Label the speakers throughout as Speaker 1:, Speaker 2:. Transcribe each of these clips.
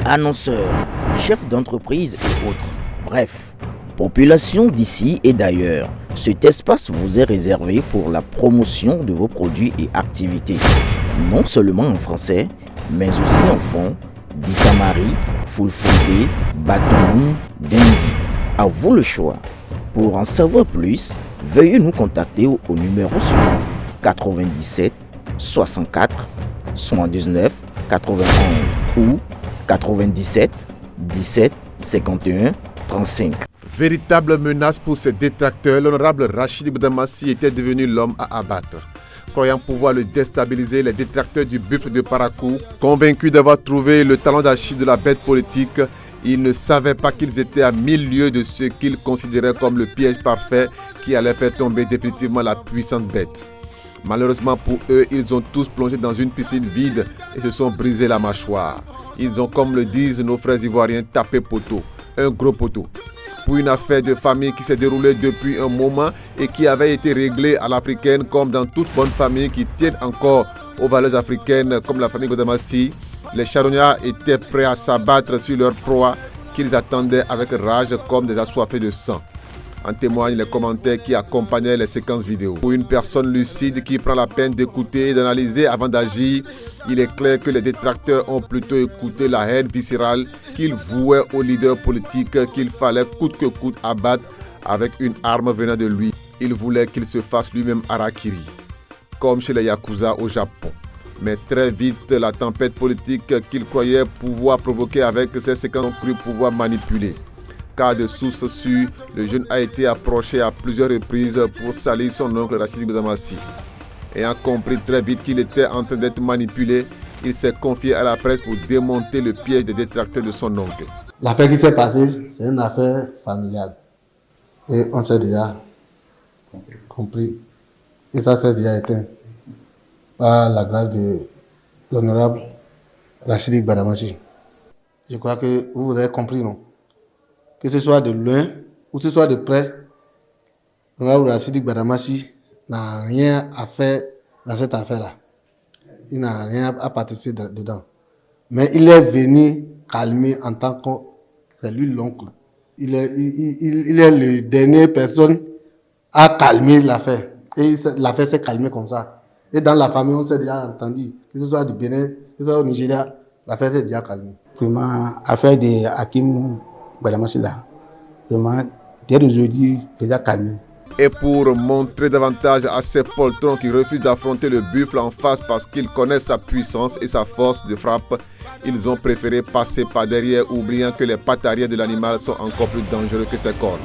Speaker 1: annonceurs, chefs d'entreprise et autres. Bref, population d'ici et d'ailleurs, cet espace vous est réservé pour la promotion de vos produits et activités. Non seulement en français, mais aussi en fond, Dikamari, Fulfulde, Batoum, Dendi. À vous le choix. Pour en savoir plus, veuillez nous contacter au numéro suivant 97 64 79 91 ou 97 17 51 35.
Speaker 2: Véritable menace pour ses détracteurs, l'honorable Rachid Bdamassi était devenu l'homme à abattre. Croyant pouvoir le déstabiliser, les détracteurs du buffle de Parakou, convaincus d'avoir trouvé le talent d'Achille de la bête politique, ils ne savaient pas qu'ils étaient à 1000 lieues de ce qu'ils considéraient comme le piège parfait qui allait faire tomber définitivement la puissante bête. Malheureusement pour eux, ils ont tous plongé dans une piscine vide et se sont brisé la mâchoire. Ils ont, comme le disent nos frères ivoiriens, tapé poteau, un gros poteau. Pour une affaire de famille qui s'est déroulée depuis un moment et qui avait été réglée à l'africaine comme dans toute bonne famille qui tiennent encore aux valeurs africaines comme la famille Bdamassi, les charognards étaient prêts à s'abattre sur leur proie qu'ils attendaient avec rage comme des assoiffés de sang. En témoignent les commentaires qui accompagnaient les séquences vidéo. Pour une personne lucide qui prend la peine d'écouter et d'analyser avant d'agir, il est clair que les détracteurs ont plutôt écouté la haine viscérale qu'ils vouaient aux leaders politiques qu'il fallait coûte que coûte abattre avec une arme venant de lui. Ils voulaient qu'il se fasse lui-même harakiri, comme chez les Yakuza au Japon. Mais très vite, la tempête politique qu'ils croyaient pouvoir provoquer avec ces séquences ont cru pouvoir manipuler. Car de sources sûres, le jeune a été approché à plusieurs reprises pour salir son oncle Rachid Bdamassi. Ayant compris très vite qu'il était en train d'être manipulé, il s'est confié à la presse pour démonter le piège des détracteurs de son oncle.
Speaker 3: L'affaire qui s'est passée, c'est une affaire familiale. Et on s'est déjà compris. Et ça s'est déjà éteint. Par la grâce de l'honorable Rachid Bdamassi. Je crois que vous avez compris, non? Que ce soit de loin ou que ce soit de près, l'honorable Rachid Bdamassi n'a rien à faire dans cette affaire-là. Il n'a rien à participer dedans. Mais il est venu calmer en tant que c'est lui l'oncle. Il est le dernier personne à calmer l'affaire. Et l'affaire s'est calmée comme ça. Et dans la famille, on s'est déjà entendu. Que ce soit du Bénin, que ce soit au Nigeria, l'affaire s'est déjà calmée.
Speaker 4: Vraiment, affaire de Hakim Bdamassi là, vraiment, dès aujourd'hui, déjà calmé.
Speaker 2: Et pour montrer davantage à ces poltrons qui refusent d'affronter le buffle en face parce qu'ils connaissent sa puissance et sa force de frappe, ils ont préféré passer par derrière, oubliant que les pattes arrière de l'animal sont encore plus dangereux que ses cornes.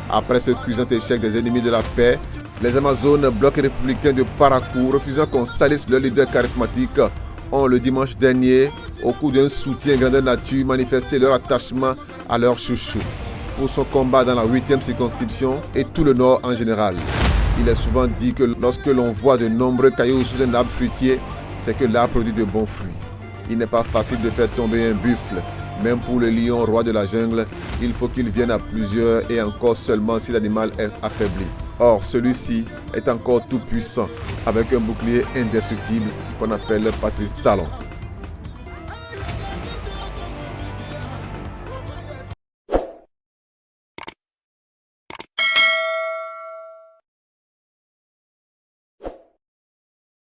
Speaker 2: Après ce cuisant échec des ennemis de la paix, les Amazones, bloc républicain de Parakou, refusant qu'on salisse leur leader charismatique, ont le dimanche dernier, au cours d'un soutien grandeur nature, manifesté leur attachement à leur chouchou pour son combat dans la 8e circonscription et tout le Nord en général. Il est souvent dit que lorsque l'on voit de nombreux cailloux sous un arbre fruitier, c'est que l'arbre produit de bons fruits. Il n'est pas facile de faire tomber un buffle. Même pour le lion roi de la jungle, il faut qu'il vienne à plusieurs et encore seulement si l'animal est affaibli. Or, celui-ci est encore tout puissant avec un bouclier indestructible qu'on appelle Patrice Talon.